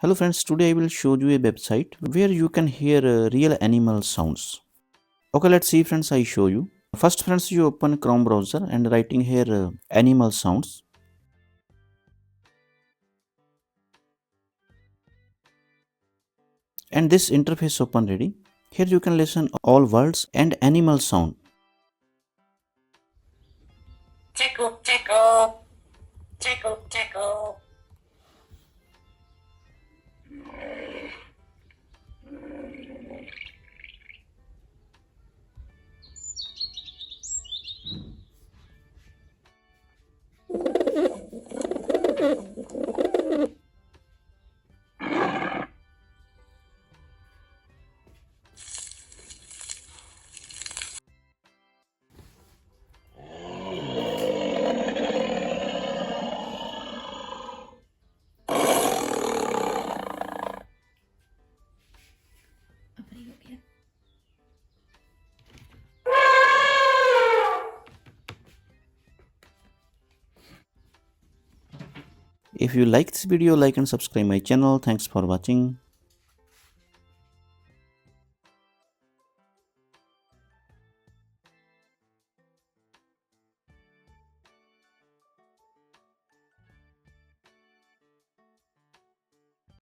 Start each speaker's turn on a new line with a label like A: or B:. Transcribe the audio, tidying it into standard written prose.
A: Hello friends, today I will show you a website where you can hear real animal sounds. Okay, let's see friends, I show you. First friends, you open Chrome browser and writing here animal sounds. And this interface open ready. Here you can listen all words and animal sound.
B: Tickle, tickle, tickle, tickle.
A: If you like this video, like and subscribe my channel. Thanks for watching.